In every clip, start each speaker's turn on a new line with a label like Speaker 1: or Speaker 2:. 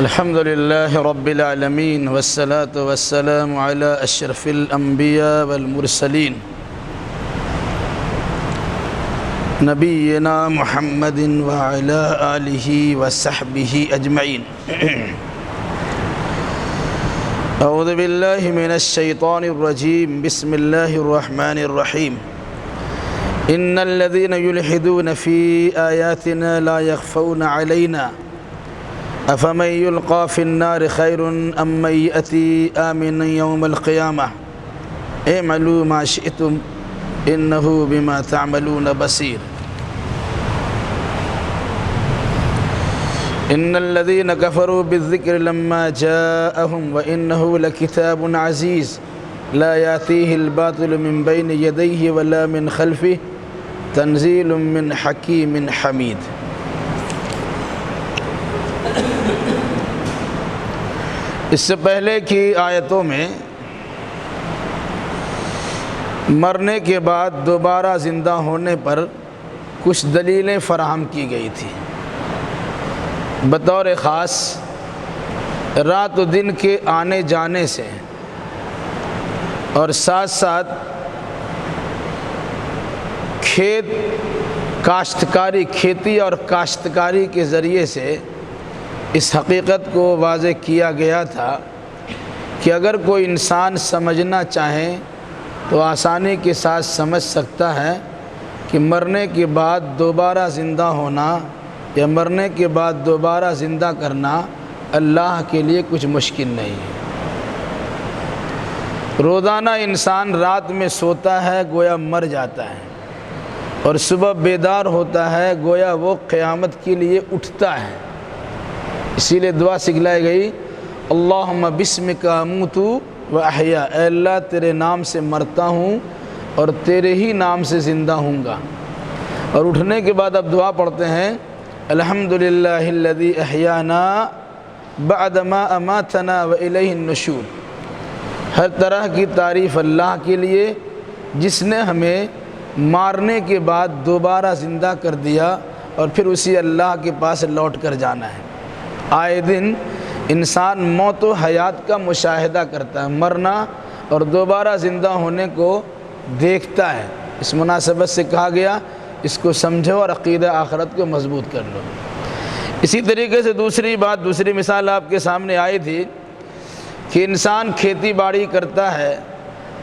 Speaker 1: الحمد لله رب العالمين والصلاة والسلام على أشرف الأنبياء والمرسلين نبينا محمد وعلى آله وصحبه أجمعين. أعوذ بالله من الشيطان الرجيم. بسم الله الرحمن الرحيم. إن الذين يلحدون في آياتنا لا يخفون علينا أفمن يلقى في النار خير أم من يأتي آمنا يوم القيامة اعملوا ما شئتم إنه بما تعملون بصير. إن الذين كفروا بالذكر لما جاءهم وإنه لكتاب عزيز لا يأتيه الباطل من بين يديه ولا من خلفه تنزيل من حكيم حميد. اس سے پہلے کی آیتوں میں مرنے کے بعد دوبارہ زندہ ہونے پر کچھ دلیلیں فراہم کی گئی تھی. بطور خاص رات و دن کے آنے جانے سے اور ساتھ ساتھ کھیتی اور کاشتکاری کے ذریعے سے اس حقیقت کو واضح کیا گیا تھا کہ اگر کوئی انسان سمجھنا چاہے تو آسانی کے ساتھ سمجھ سکتا ہے کہ مرنے کے بعد دوبارہ زندہ ہونا یا مرنے کے بعد دوبارہ زندہ کرنا اللہ کے لیے کچھ مشکل نہیں ہے. روزانہ انسان رات میں سوتا ہے گویا مر جاتا ہے اور صبح بیدار ہوتا ہے گویا وہ قیامت کے لیے اٹھتا ہے. اسی لیے دعا سکھلائی گئی اللہم بسمک اموت و احیا، اے اللہ تیرے نام سے مرتا ہوں اور تیرے ہی نام سے زندہ ہوں گا. اور اٹھنے کے بعد اب دعا پڑھتے ہیں الحمدللہ الذی احیانا بعد ما اماتنا و الیہ النشور. ہر طرح کی تعریف اللہ کے لیے جس نے ہمیں مارنے کے بعد دوبارہ زندہ کر دیا اور پھر اسی اللہ کے پاس لوٹ کر جانا ہے. آئے دن انسان موت و حیات کا مشاہدہ کرتا ہے، مرنا اور دوبارہ زندہ ہونے کو دیکھتا ہے. اس مناسبت سے کہا گیا اس کو سمجھو اور عقیدہ آخرت کو مضبوط کر لو. اسی طریقے سے دوسری مثال آپ کے سامنے آئی تھی کہ انسان کھیتی باڑی کرتا ہے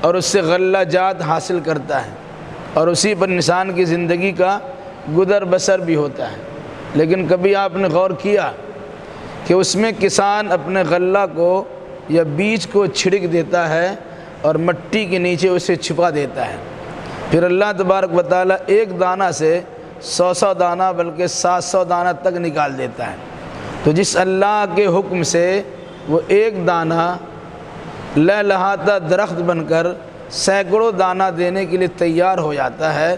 Speaker 1: اور اس سے غلہ جات حاصل کرتا ہے اور اسی پر انسان کی زندگی کا گزر بسر بھی ہوتا ہے. لیکن کبھی آپ نے غور کیا کہ اس میں کسان اپنے غلہ کو یا بیج کو چھڑک دیتا ہے اور مٹی کے نیچے اسے چھپا دیتا ہے، پھر اللہ تبارک و تعالیٰ ایک دانہ سے 100 دانہ بلکہ 700 دانہ تک نکال دیتا ہے. تو جس اللہ کے حکم سے وہ ایک دانہ لہلہاتا درخت بن کر سینکڑوں دانہ دینے کے لیے تیار ہو جاتا ہے،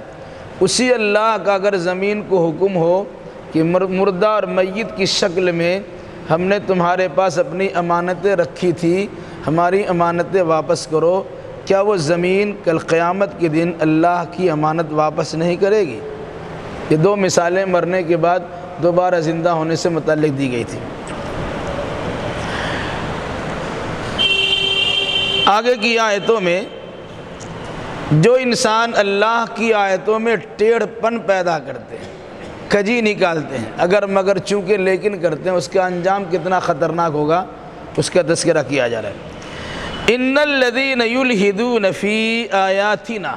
Speaker 1: اسی اللہ کا اگر زمین کو حکم ہو کہ مردہ اور میت کی شکل میں ہم نے تمہارے پاس اپنی امانتیں رکھی تھی، ہماری امانتیں واپس کرو، کیا وہ زمین کل قیامت کے دن اللہ کی امانت واپس نہیں کرے گی؟ یہ دو مثالیں مرنے کے بعد دوبارہ زندہ ہونے سے متعلق دی گئی تھی. آگے کی آیتوں میں جو انسان اللہ کی آیتوں میں ٹیڑھ پن پیدا کرتے ہیں، کجی نکالتے ہیں، اگر مگر چونکہ لیکن کرتے ہیں، اس کا انجام کتنا خطرناک ہوگا اس کا تذکرہ کیا جا رہا ہے. ان الذین یلحدون فی آیاتنا،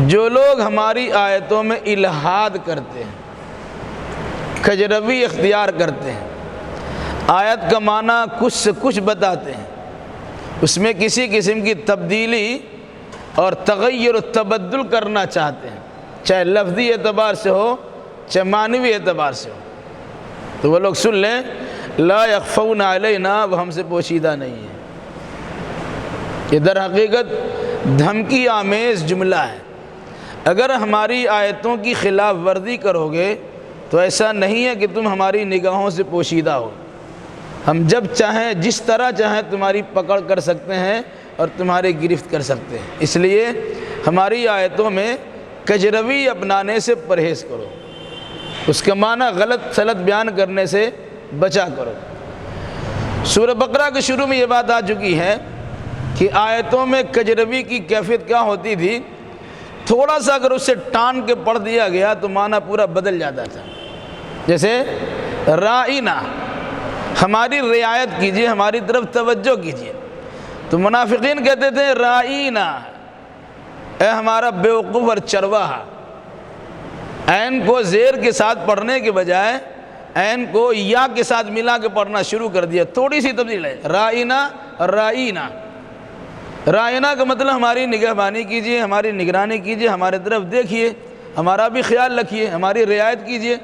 Speaker 1: جو لوگ ہماری آیتوں میں الحاد کرتے ہیں، کجروی اختیار کرتے ہیں، آیت کا معنی کچھ سے کچھ بتاتے ہیں، اس میں کسی قسم کی تبدیلی اور تغیر و تبدل کرنا چاہتے ہیں، چاہے لفظی اعتبار سے ہو چاہے معنوی اعتبار سے ہو. تو وہ لوگ سن لیں لا یخفون علینا، وہ ہم سے پوشیدہ نہیں ہے. یہ در حقیقت دھمکی آمیز جملہ ہے. اگر ہماری آیتوں کی خلاف ورزی کرو گے تو ایسا نہیں ہے کہ تم ہماری نگاہوں سے پوشیدہ ہو. ہم جب چاہیں جس طرح چاہیں تمہاری پکڑ کر سکتے ہیں اور تمہاری گرفت کر سکتے ہیں. اس لیے ہماری آیتوں میں کجروی اپنانے سے پرہیز کرو. اس کا معنی غلط سلط بیان کرنے سے بچا کرو۔ سورہ بقرہ کے شروع میں یہ بات آ چکی ہے کہ آیتوں میں کجروی کی کیفیت کیا ہوتی تھی، تھوڑا سا اگر اسے ٹان کے پڑھ دیا گیا تو معنی پورا بدل جاتا تھا۔ جیسے رائنا، ہماری رعایت کیجئے، ہماری طرف توجہ کیجئے، تو منافقین کہتے تھے رائنا، اے ہمارا بیوقوف اور چرواہا۔ عین کو زیر کے ساتھ پڑھنے کے بجائے عین کو یا کے ساتھ ملا کے پڑھنا شروع کر دیا، تھوڑی سی تبدیل ہے، رائنا رائنا۔ رائنا کا مطلب ہماری نگہبانی کیجئے، ہماری نگرانی کیجئے، ہمارے طرف دیکھیے، ہمارا بھی خیال رکھیے، ہماری رعایت کیجئے۔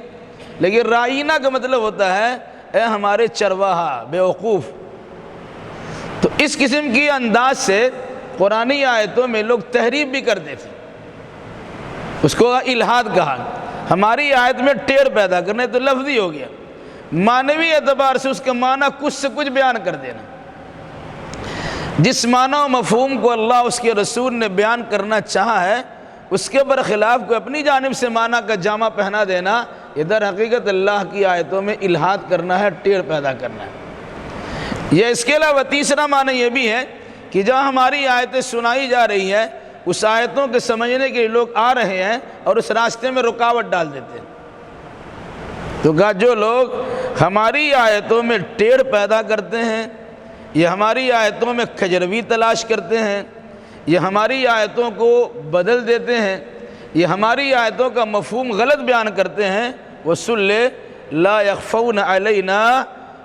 Speaker 1: لیکن رائنا کا مطلب ہوتا ہے اے ہمارے چرواہا، بیوقوف۔ تو اس قسم کی انداز سے قرآنی آیتوں میں لوگ تحریف بھی کرتے تھے، اس کو الہاد کہا۔ ہماری آیت میں ٹیڑھ پیدا کرنے تو لفظی ہو گیا، معنوی اعتبار سے اس کا معنی کچھ سے کچھ بیان کر دینا۔ جس معنی و مفہوم کو اللہ اس کے رسول نے بیان کرنا چاہا ہے اس کے برخلاف کو اپنی جانب سے معنی کا جامہ پہنا دینا، یہ در حقیقت اللہ کی آیتوں میں الہاد کرنا ہے، ٹیڑھ پیدا کرنا ہے۔ یہ اس کے علاوہ تیسرا معنی یہ بھی ہے کہ جہاں ہماری آیتیں سنائی جا رہی ہیں اس آیتوں کے سمجھنے کے لوگ آ رہے ہیں اور اس راستے میں رکاوٹ ڈال دیتے ہیں۔ تو کہا جو لوگ ہماری آیتوں میں ٹیڑھ پیدا کرتے ہیں، یہ ہماری آیتوں میں کجروی تلاش کرتے ہیں، یہ ہماری آیتوں کو بدل دیتے ہیں، یہ ہماری آیتوں کا مفہوم غلط بیان کرتے ہیں، وہ سن لے لا یخفون علینا،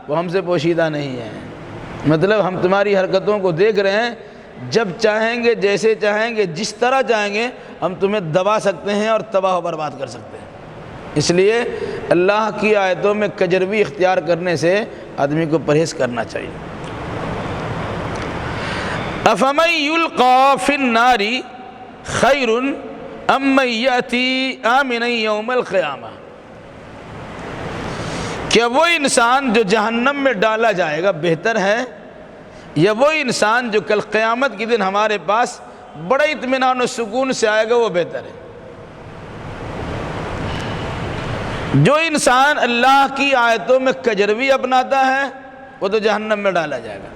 Speaker 1: وہ ہم سے پوشیدہ نہیں ہیں۔ مطلب ہم تمہاری حرکتوں کو دیکھ رہے ہیں، جب چاہیں گے، جیسے چاہیں گے، جس طرح چاہیں گے ہم تمہیں دبا سکتے ہیں اور تباہ و برباد کر سکتے ہیں۔ اس لیے اللہ کی آیتوں میں کجروی اختیار کرنے سے آدمی کو پرہیز کرنا چاہیے۔ افمن یلقی فی النار خیر ام من یأتی آمنا یوم القیامہ، کیا وہ انسان جو جہنم میں ڈالا جائے گا بہتر ہے یا وہ انسان جو کل قیامت کے دن ہمارے پاس بڑے اطمینان و سکون سے آئے گا وہ بہتر ہے؟ جو انسان اللہ کی آیتوں میں کجروی اپناتا ہے وہ تو جہنم میں ڈالا جائے گا۔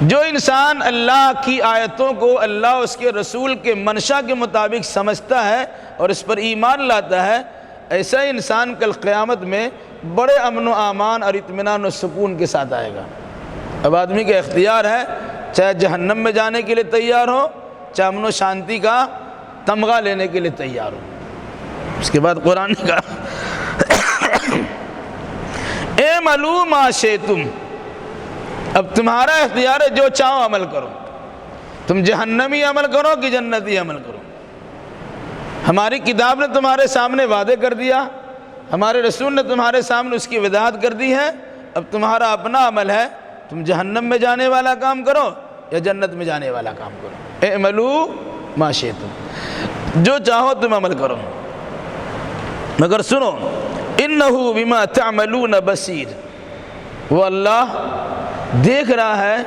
Speaker 1: جو انسان اللہ کی آیتوں کو اللہ اس کے رسول کے منشا کے مطابق سمجھتا ہے اور اس پر ایمان لاتا ہے، ایسا انسان کل قیامت میں بڑے امن و امان اور اطمینان و سکون کے ساتھ آئے گا۔ اب آدمی کا اختیار ہے، چاہے جہنم میں جانے کے لیے تیار ہو، چاہے امن و شانتی کا تمغہ لینے کے لیے تیار ہو۔ اس کے بعد قرآن کا اعملوا ما شئتم، اب تمہارا اختیار ہے، جو چاہو عمل کرو، تم جہنمی عمل کرو کہ جنتی عمل کرو۔ ہماری کتاب نے تمہارے سامنے وعدے کر دیا، ہمارے رسول نے تمہارے سامنے اس کی وضاحت کر دی ہے، اب تمہارا اپنا عمل ہے، تم جہنم میں جانے والا کام کرو یا جنت میں جانے والا کام کرو۔ اعملوا ما شئتم، جو چاہو تم عمل کرو، مگر سنو انہ بما تعملون بصیر، وہ اللہ دیکھ رہا ہے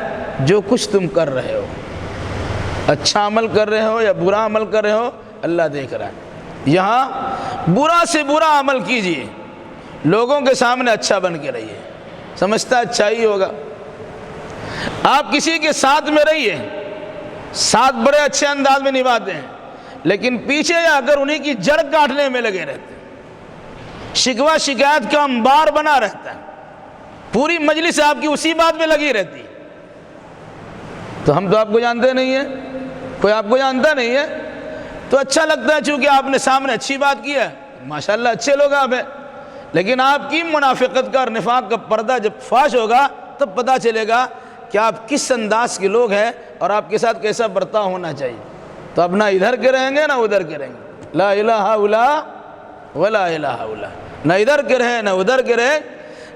Speaker 1: جو کچھ تم کر رہے ہو، اچھا عمل کر رہے ہو یا برا عمل کر رہے ہو، اللہ دیکھ رہا ہے۔ یہاں برا سے برا عمل کیجئے، لوگوں کے سامنے اچھا بن کے رہیے، سمجھتا اچھا ہی ہوگا۔ آپ کسی کے ساتھ میں رہیے، ساتھ بڑے اچھے انداز میں نبھاتے ہیں، لیکن پیچھے جا کر انہی کی جڑ کاٹنے میں لگے رہتے ہیں، شکوہ شکایت کا انبار بنا رہتا ہے، پوری مجلس آپ کی اسی بات میں لگی رہتی۔ تو ہم تو آپ کو جانتے نہیں ہیں، کوئی آپ کو جانتا نہیں ہے، تو اچھا لگتا ہے چونکہ آپ نے سامنے اچھی بات کی ہے، ماشاءاللہ اچھے لوگ آپ ہیں، لیکن آپ کی منافقت کا اور نفاق کا پردہ جب فاش ہوگا تب پتہ چلے گا کہ آپ کس انداز کے لوگ ہیں اور آپ کے ساتھ کیسا برتاؤ ہونا چاہیے۔ تو اب نہ ادھر کے رہیں گے نہ ادھر کے رہیں گے، لا الہ الا ولا الہ الا، نہ ادھر کے رہیں نہ ادھر کے رہیں،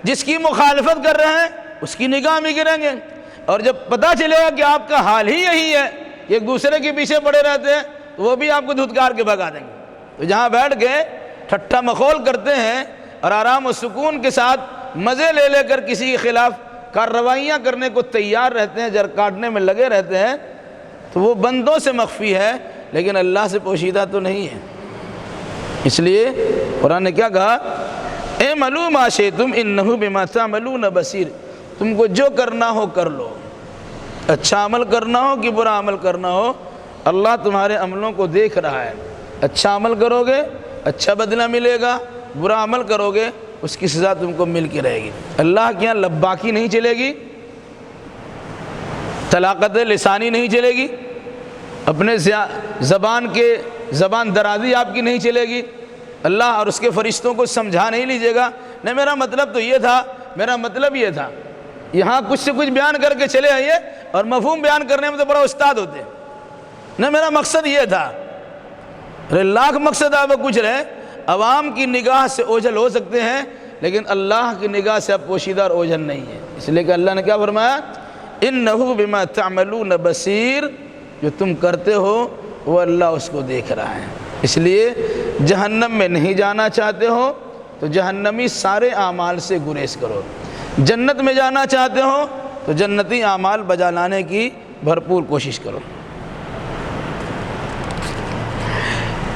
Speaker 1: جس کی مخالفت کر رہے ہیں اس کی نگاہ میں گریں گے، اور جب پتہ چلے گا کہ آپ کا حال ہی یہی ہے کہ ایک دوسرے کے پیچھے پڑے رہتے ہیں تو وہ بھی آپ کو دھتکار کے بھگا دیں گے۔ تو جہاں بیٹھ کے ٹھٹھا مخول کرتے ہیں اور آرام و سکون کے ساتھ مزے لے لے کر کسی کے خلاف کارروائیاں کرنے کو تیار رہتے ہیں، جڑ کاٹنے میں لگے رہتے ہیں، تو وہ بندوں سے مخفی ہے لیکن اللہ سے پوشیدہ تو نہیں ہے۔ اس لیے قرآن نے کیا کہا، اعملوا ما شئتم انہ بما تعملون بصیر، تم کو جو کرنا ہو کر لو، اچھا عمل کرنا ہو کہ برا عمل کرنا ہو، اللہ تمہارے عملوں کو دیکھ رہا ہے۔ اچھا عمل کرو گے اچھا بدلہ ملے گا، برا عمل کرو گے اس کی سزا تم کو مل کے رہے گی۔ اللہ کے یہاں لباکی نہیں چلے گی، طلاقت لسانی نہیں چلے گی، اپنے زبان درازی آپ کی نہیں چلے گی۔ اللہ اور اس کے فرشتوں کو سمجھا نہیں لیجیے گا، نہیں میرا مطلب تو یہ تھا، میرا مطلب یہ تھا، یہاں کچھ سے کچھ بیان کر کے چلے آئیے اور مفہوم بیان کرنے میں تو بڑا استاد ہوتے ہیں، نہیں میرا مقصد یہ تھا۔ ارے لاکھ مقصد آپ کچھ رہے، عوام کی نگاہ سے اوجھل ہو سکتے ہیں لیکن اللہ کی نگاہ سے اب پوشیدہ اور اوجھل نہیں ہے، اس لیے کہ اللہ نے کیا فرمایا، انہ بما تعملون بصیر، جو تم کرتے ہو وہ اللہ اس کو دیکھ رہا ہے۔ اس لیے جہنم میں نہیں جانا چاہتے ہو تو جہنمی سارے اعمال سے گریز کرو، جنت میں جانا چاہتے ہو تو جنتی اعمال بجا لانے کی بھرپور کوشش کرو۔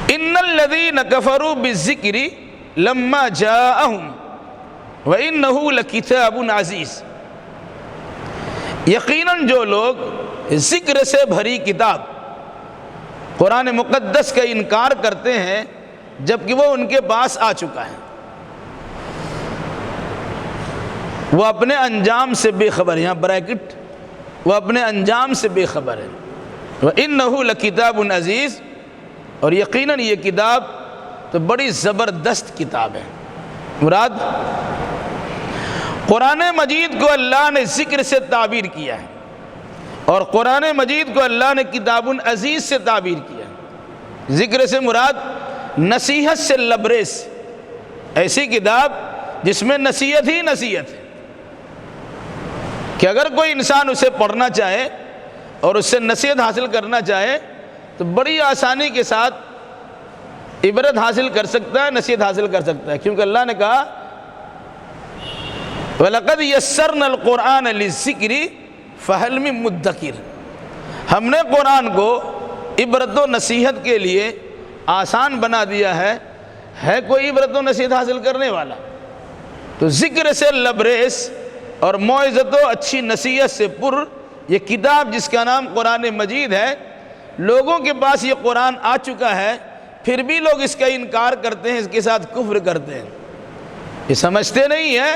Speaker 1: ان الذین کفروا بالذکر لما جاءہم وانہ لکتاب عزیز، یقیناً جو لوگ ذکر سے بھری کتاب قرآن مقدس کا انکار کرتے ہیں جبکہ وہ ان کے پاس آ چکا ہے، وہ اپنے انجام سے بے خبر، یہاں بریکٹ، وہ اپنے انجام سے بے خبر ہے۔ وَإِنَّهُ لَكِتَابٌ عزیز، اور یقیناً یہ کتاب تو بڑی زبردست کتاب ہے۔ مراد قرآن مجید کو اللہ نے ذکر سے تعبیر کیا ہے اور قرآن مجید کو اللہ نے کتاب عزیز سے تعبیر کیا ہے۔ ذکر سے مراد نصیحت سے لبریز، ایسی کتاب جس میں نصیحت ہی نصیحت ہے کہ اگر کوئی انسان اسے پڑھنا چاہے اور اس سے نصیحت حاصل کرنا چاہے تو بڑی آسانی کے ساتھ عبرت حاصل کر سکتا ہے، نصیحت حاصل کر سکتا ہے، کیونکہ اللہ نے کہا وَلَقَدْ يَسَّرْنَا الْقُرْآنَ لِلذِّكْرِ فَهَلْ مِن مُدَّكِرٍ، ہم نے قرآن کو عبرت و نصیحت کے لیے آسان بنا دیا ہے کوئی عبرت و نصیحت حاصل کرنے والا؟ تو ذکر سے لبریز اور موعظت و اچھی نصیحت سے پر یہ کتاب جس کا نام قرآن مجید ہے، لوگوں کے پاس یہ قرآن آ چکا ہے پھر بھی لوگ اس کا انکار کرتے ہیں، اس کے ساتھ کفر کرتے ہیں۔ یہ سمجھتے نہیں ہیں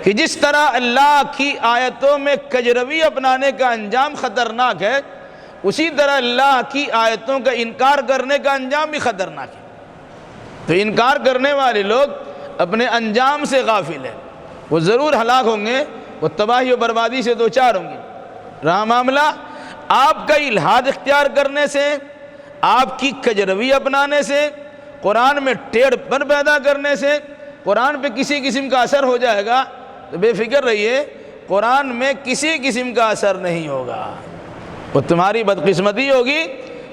Speaker 1: کہ جس طرح اللہ کی آیتوں میں کجروی اپنانے کا انجام خطرناک ہے، اسی طرح اللہ کی آیتوں کا انکار کرنے کا انجام بھی خطرناک ہے۔ تو انکار کرنے والے لوگ اپنے انجام سے غافل ہیں، وہ ضرور ہلاک ہوں گے، وہ تباہی و بربادی سے دوچار ہوں گے۔ رہا معاملہ آپ کا الحاد اختیار کرنے سے، آپ کی کجروی اپنانے سے، قرآن میں ٹیڑھ پن پیدا کرنے سے قرآن پہ کسی قسم کا اثر ہو جائے گا تو بے فکر رہیے، قرآن میں کسی قسم کا اثر نہیں ہوگا۔ وہ تمہاری بدقسمتی ہوگی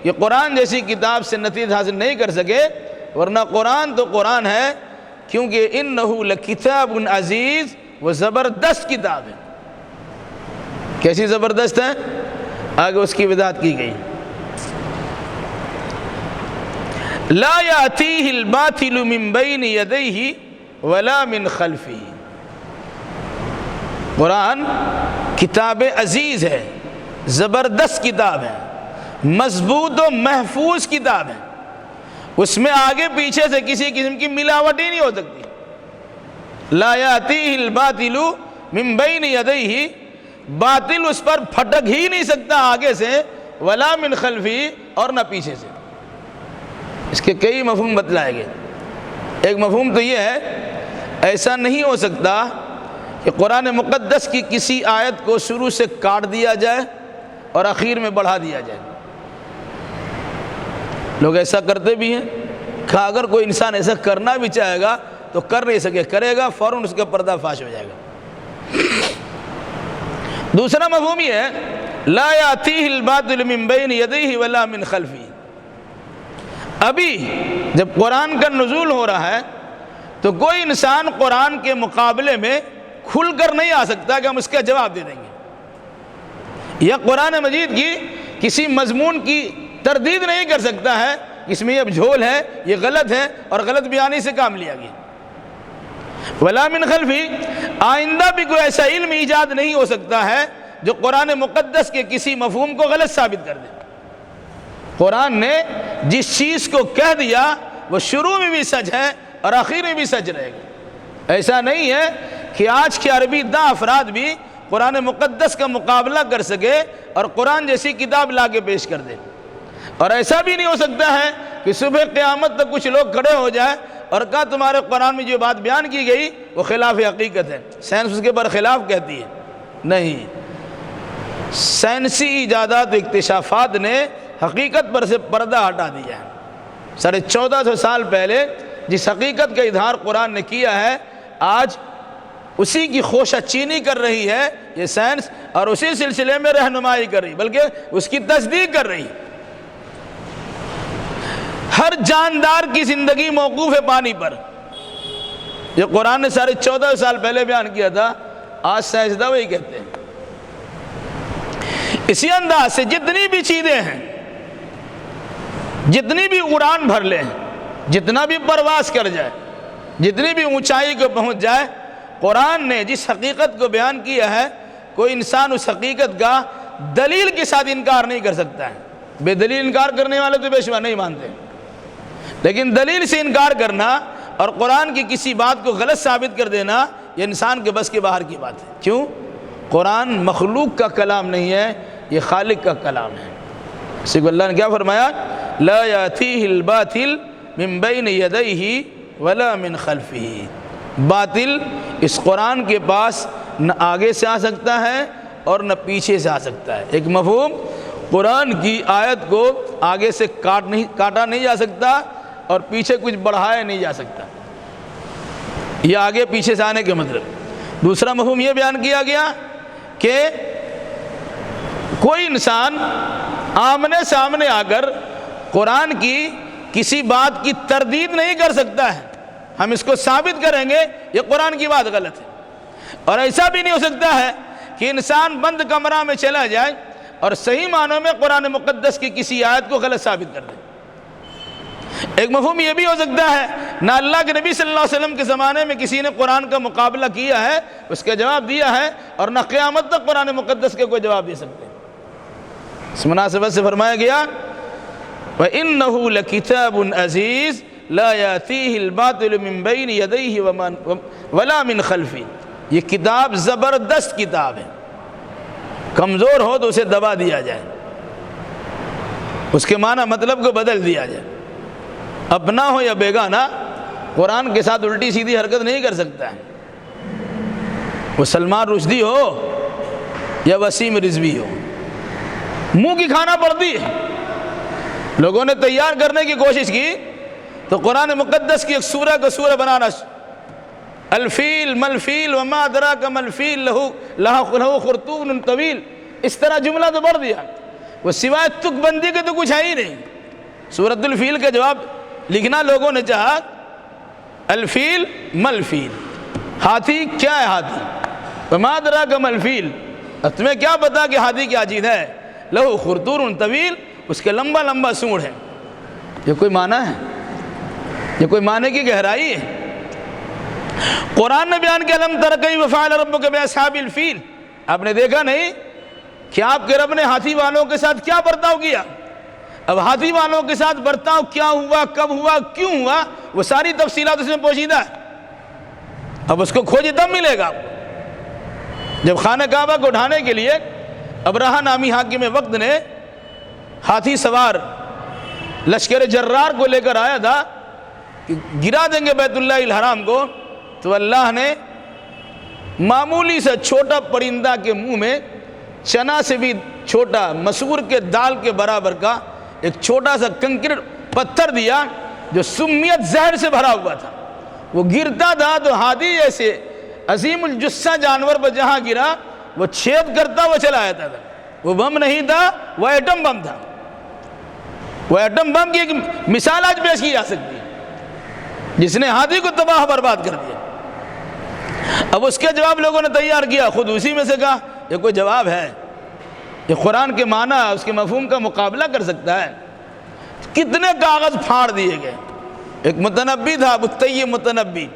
Speaker 1: کہ قرآن جیسی کتاب سے نتیجہ حاصل نہیں کر سکے، ورنہ قرآن تو قرآن ہے، کیونکہ انہ لکتاب عزیز، وہ زبردست کتاب ہے۔ کیسی زبردست ہے؟ آگے اس کی وضاحت کی گئی، لا یاتیہ الباطل من بین یدیہ ولا من خلفہ، قرآن کتاب عزیز ہے، زبردست کتاب ہے، مضبوط و محفوظ کتاب ہے، اس میں آگے پیچھے سے کسی قسم کی ملاوٹ ہی نہیں ہو سکتی۔ لا یاتیہ الباطل من بین یدیہ، باطل اس پر پھٹک ہی نہیں سکتا آگے سے، ولا من خلفہ، اور نہ پیچھے سے۔ اس کے کئی مفہوم بتلائے گئے۔ ایک مفہوم تو یہ ہے، ایسا نہیں ہو سکتا کہ قرآن مقدس کی کسی آیت کو شروع سے کاٹ دیا جائے اور آخر میں بڑھا دیا جائے۔ لوگ ایسا کرتے بھی ہیں کہ اگر کوئی انسان ایسا کرنا بھی چاہے گا تو کر نہیں سکے، کرے گا فوراً اس کا پردہ فاش ہو جائے گا۔ دوسرا مفہوم یہ ہے، لا یاتیہ الباطل من بین یدیہ ولا من خلفہ، ابھی جب قرآن کا نزول ہو رہا ہے تو کوئی انسان قرآن کے مقابلے میں کھل کر نہیں آ سکتا کہ ہم اس کا جواب دے دیں گے، یا قرآن مجید کی کسی مضمون کی تردید نہیں کر سکتا ہے اس میں یہ جھول ہے، یہ غلط ہے اور غلط بیانی سے کام لیا گیا۔ ولا من خلفی، آئندہ بھی کوئی ایسا علم ایجاد نہیں ہو سکتا ہے جو قرآن مقدس کے کسی مفہوم کو غلط ثابت کر دے۔ قرآن نے جس چیز کو کہہ دیا وہ شروع میں بھی سچ ہے اور آخر میں بھی سچ رہے گا۔ ایسا نہیں ہے کہ آج کے عربی داں افراد بھی قرآن مقدس کا مقابلہ کر سکے اور قرآن جیسی کتاب لا کے پیش کر دے، اور ایسا بھی نہیں ہو سکتا ہے کہ صبح قیامت تک کچھ لوگ کھڑے ہو جائے اور کہا تمہارے قرآن میں جو بات بیان کی گئی وہ خلاف حقیقت ہے، سائنس اس کے برخلاف کہتی ہے۔ نہیں، سائنسی ایجادات و اکتشافات نے حقیقت پر سے پردہ ہٹا دیا ہے۔ 1450 سال پہلے جس حقیقت کا اظہار قرآن نے کیا ہے، آج اسی کی خوشہ چینی کر رہی ہے یہ سائنس، اور اسی سلسلے میں رہنمائی کر رہی، بلکہ اس کی تصدیق کر رہی۔ ہر جاندار کی زندگی موقوف ہے پانی پر، جو قرآن نے 1450 سال پہلے بیان کیا تھا، آج سائنسداں وہی کہتے ہیں۔ اسی انداز سے جتنی بھی چیزیں ہیں، جتنی بھی اڑان بھر لیں، جتنا بھی پرواز کر جائے، جتنی بھی اونچائی کو پہنچ جائے، قرآن نے جس حقیقت کو بیان کیا ہے کوئی انسان اس حقیقت کا دلیل کے ساتھ انکار نہیں کر سکتا ہے۔ بے دلیل انکار کرنے والے تو بے شمار نہیں مانتے، لیکن دلیل سے انکار کرنا اور قرآن کی کسی بات کو غلط ثابت کر دینا یہ انسان کے بس کے باہر کی بات ہے۔ کیوں؟ قرآن مخلوق کا کلام نہیں ہے، یہ خالق کا کلام ہے۔ اسی کو اللہ نے کیا فرمایا؟ لا یاتیہ الباطل من بین یدیہ ولا من خلفہ، باطل اس قرآن کے پاس نہ آگے سے آ سکتا ہے اور نہ پیچھے سے آ سکتا ہے۔ ایک مفہوم، قرآن کی آیت کو آگے سے کاٹا نہیں جا سکتا اور پیچھے کچھ بڑھایا نہیں جا سکتا، یہ آگے پیچھے سے آنے کے مطلب۔ دوسرا مفہوم یہ بیان کیا گیا کہ کوئی انسان آمنے سامنے آ کر قرآن کی کسی بات کی تردید نہیں کر سکتا ہے، ہم اس کو ثابت کریں گے یہ قرآن کی بات غلط ہے۔ اور ایسا بھی نہیں ہو سکتا ہے کہ انسان بند کمرہ میں چلا جائے اور صحیح معنوں میں قرآن مقدس کی کسی آیت کو غلط ثابت کر دے۔ ایک مفہوم یہ بھی ہو سکتا ہے، نہ اللہ کے نبی صلی اللہ علیہ وسلم کے زمانے میں کسی نے قرآن کا مقابلہ کیا ہے، اس کا جواب دیا ہے، اور نہ قیامت تک قرآن مقدس کے کوئی جواب دے سکتے۔ اس مناسبت سے فرمایا گیا وَإِنَّهُ لَكِتَابٌ عَزِيزٌ لَا يَأْتِيهِ الْبَاطِلُ مِن بَيْنِ يَدَيْهِ وَلَا مِن خَلْفِهِ، یہ کتاب زبردست کتاب ہے، کمزور ہو تو اسے دبا دیا جائے، اس کے معنی مطلب کو بدل دیا جائے۔ اپنا ہو یا بیگانہ قرآن کے ساتھ الٹی سیدھی حرکت نہیں کر سکتا ہے، وہ سلمان رشدی ہو یا وسیم رضوی ہو، منہ کی کھانا پڑتی ہے۔ لوگوں نے تیار کرنے کی کوشش کی تو قرآن مقدس کی ایک سورہ کو سورہ بنانا، الفیل ملفیل وما ادراک ملفیل لہو خرطوم طویل، اس طرح جملہ تو بڑھ دیا، وہ سوائے تک بندی کے تو کچھ ہے ہی نہیں۔ سورۃ الفیل کا جواب لکھنا لوگوں نے چاہا، الفیل ملفیل، ہاتھی کیا ہے ہاتھی، وما ادراک ملفیل، تمہیں کیا پتا کہ ہاتھی کیا چیز ہے، لہو خرطوم طویل، اس کے لمبا لمبا سونڈ ہے۔ یہ کوئی معنی ہے؟ یہ کوئی معنی کی گہرائی ہے؟ قرآن نے بیان کیا لم تر کیف فعل ربک باصحاب الفیل، آپ نے دیکھا نہیں کہ آپ کے رب نے ہاتھی والوں کے ساتھ کیا برتاؤ کیا؟ اب ہاتھی والوں کے ساتھ برتاؤ کیا ہوا، کب ہوا، کیوں ہوا، وہ ساری تفصیلات اس میں پوشیدہ ہے۔ اب اس کو کھوجے تب ملے گا۔ جب خانہ کعبہ کو اٹھانے کے لیے ابرہہ نامی حاکم وقت نے ہاتھی سوار لشکر جرار کو لے کر آیا تھا کہ گرا دیں گے بیت اللہ الحرام کو، تو اللہ نے معمولی سا چھوٹا پرندہ کے منہ میں چنا سے بھی چھوٹا مسور کے دال کے برابر کا ایک چھوٹا سا کنکر پتھر دیا جو سمیت زہر سے بھرا ہوا تھا، وہ گرتا تھا تو ہاتھی جیسے عظیم الجثہ جانور پر جہاں گرا وہ چھید کرتا وہ چلا آتا تھا۔ وہ بم نہیں تھا، وہ ایٹم بم تھا۔ وہ ایٹم بم کی ایک مثال آج پیش کی جا سکتی ہے جس نے ہاتھی کو تباہ برباد کر دیا۔ اب اس کے جواب لوگوں نے تیار کیا، خود اسی میں سے کہا یہ کوئی جواب ہے، یہ قرآن کے معنی اس کے مفہوم کا مقابلہ کر سکتا ہے؟ کتنے کاغذ پھاڑ دیے گئے۔ ایک متنبی تھا ابو طیب متنبی،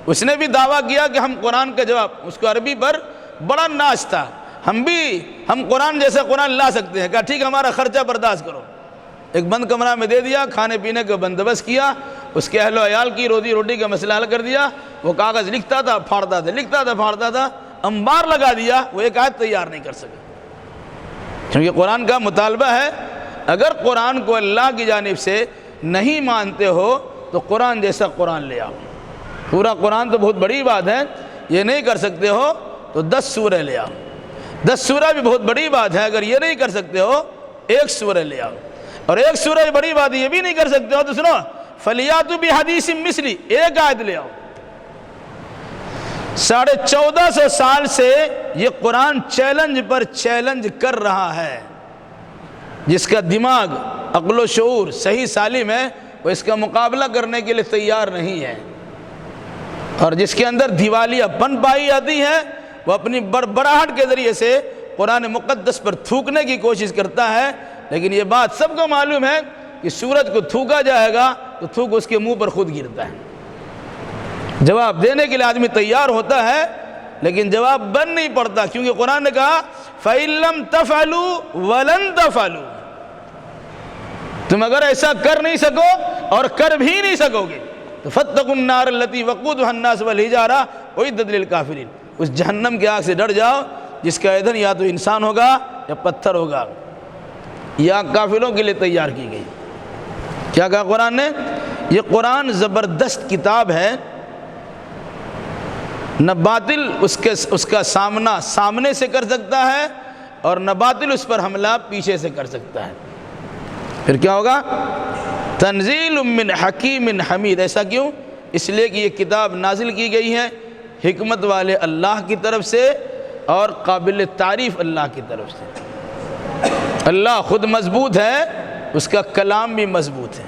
Speaker 1: اس نے بھی دعویٰ کیا کہ ہم قرآن کا جواب، اس کو عربی پر بڑا ناز تھا، ہم قرآن جیسا قرآن لا سکتے ہیں۔ کہا ٹھیک ہمارا خرچہ برداشت کرو، ایک بند کمرہ میں دے دیا، کھانے پینے کا بندوبست کیا، اس کے اہل و عیال کی روزی روٹی کا مسئلہ حل کر دیا، وہ کاغذ لکھتا تھا پھاڑتا تھا، لکھتا تھا پھاڑتا تھا، انبار لگا دیا، وہ ایک آیت تیار نہیں کر سکے۔ کیونکہ قرآن کا مطالبہ ہے اگر قرآن کو اللہ کی جانب سے نہیں مانتے ہو تو قرآن جیسا قرآن لے آؤ۔ پورا قرآن تو بہت بڑی بات ہے، یہ نہیں کر سکتے ہو تو 10 سورہ لے آؤ۔ 10 سورہ بھی بہت بڑی بات ہے، اگر یہ نہیں کر سکتے ہو 1 سورہ لے آؤ، اور 1 سورہ بڑی بات یہ بھی نہیں کر سکتے ہو تو سنو فَلْيَأْتُوا بِحَدِيثٍ مِثْلِهِ، ایک آیت لے آؤ۔ 1450 سال سے یہ قرآن چیلنج پر چیلنج کر رہا ہے۔ جس کا دماغ عقل و شعور صحیح سالم ہے وہ اس کا مقابلہ کرنے کے لیے تیار نہیں ہے، اور جس کے اندر دیوالیہ پن پائی جاتی ہے وہ اپنی بڑبڑاہٹ کے ذریعے سے قرآن مقدس پر تھوکنے کی کوشش کرتا ہے۔ لیکن یہ بات سب کو معلوم ہے کہ سورج کو تھوکا جائے گا تو تھوک اس کے منہ پر خود گرتا ہے۔ جواب دینے کے لیے آدمی تیار ہوتا ہے لیکن جواب بن نہیں پڑتا، کیونکہ قرآن نے کہا فَإِن لَّمْ تَفْعَلُوا وَلَن تَفْعَلُوا، تم اگر ایسا کر نہیں سکو اور کر بھی نہیں سکو گے تو فَاتَّقُوا النَّارَ الَّتِي وَقُودُهَا النَّاسُ وَالْحِجَارَةُ أُعِدَّتْ لِلْكَافِرِينَ، اس جہنم کی آگ سے ڈر جاؤ جس کا ایندھن یا تو انسان ہوگا یا پتھر ہوگا، یہ آگ کافروں کے لیے تیار کی گئی۔ کیا کہا قرآن نے؟ یہ قرآن زبردست کتاب ہے، نہ باطل اس کا سامنا سامنے سے کر سکتا ہے اور نہ باطل اس پر حملہ پیچھے سے کر سکتا ہے۔ پھر کیا ہوگا؟ تنزیل من حکیم حمید، ایسا کیوں؟ اس لیے کہ یہ کتاب نازل کی گئی ہے حکمت والے اللہ کی طرف سے اور قابل تعریف اللہ کی طرف سے۔ اللہ خود مضبوط ہے، اس کا کلام بھی مضبوط ہے۔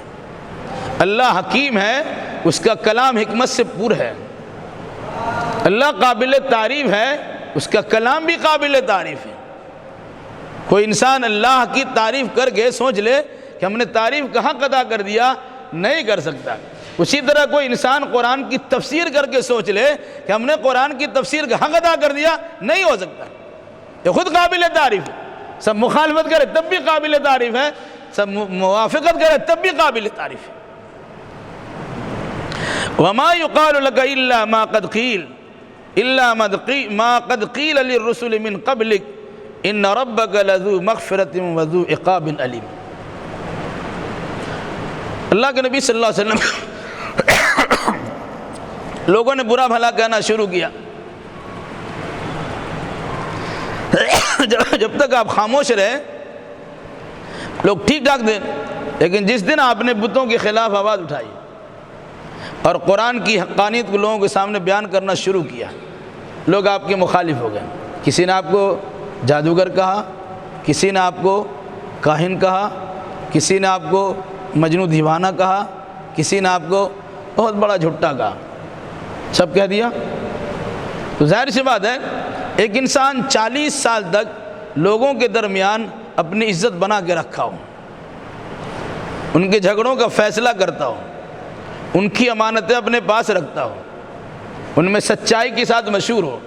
Speaker 1: اللہ حکیم ہے، اس کا کلام حکمت سے پر ہے۔ اللہ قابل تعریف ہے، اس کا کلام بھی قابل تعریف ہے۔ کوئی انسان اللہ کی تعریف کر کے سوچ لے کہ ہم نے تعریف کہاں قطع کر دیا، نہیں کر سکتا۔ اسی طرح کوئی انسان قرآن کی تفسیر کر کے سوچ لے کہ ہم نے قرآن کی تفسیر کہاں قطع کر دیا، نہیں ہو سکتا۔ یہ خود قابل تعریف ہے، سب مخالفت کرے تب بھی قابل تعریف ہے، سب موافقت کرے تب بھی قابل تعریف ہے۔ وَمَا يُقَالُ لَكَ إِلَّا مَا قَدْ قِيلَ إِلَّا مَا قَدْ قِيلَ لِلرُّسُلِ مِن قَبْلِكَ إِنَّ رَبَّكَ لَذُو مَغْفِرَةٍ وَذُو عِقَابٍ أَلِيمٍ۔ اللہ کے نبی صلی اللہ علیہ وسلم لوگوں نے برا بھلا کہنا شروع کیا، جب تک آپ خاموش رہے لوگ ٹھیک ٹھاک تھے، لیکن جس دن آپ نے بتوں کے خلاف آواز اٹھائی اور قرآن کی حقانیت کو لوگوں کے سامنے بیان کرنا شروع کیا، لوگ آپ کے مخالف ہو گئے۔ کسی نے آپ کو جادوگر کہا، کسی نے آپ کو کاہن کہا، کسی نے آپ کو مجنوں دیوانہ کہا، کسی نے آپ کو بہت بڑا جھٹا کہا، سب کہہ دیا۔ تو ظاہر سی بات ہے ایک انسان 40 سال تک لوگوں کے درمیان اپنی عزت بنا کے رکھا ہو، ان کے جھگڑوں کا فیصلہ کرتا ہو، ان کی امانتیں اپنے پاس رکھتا ہو، ان میں سچائی کے ساتھ مشہور ہو،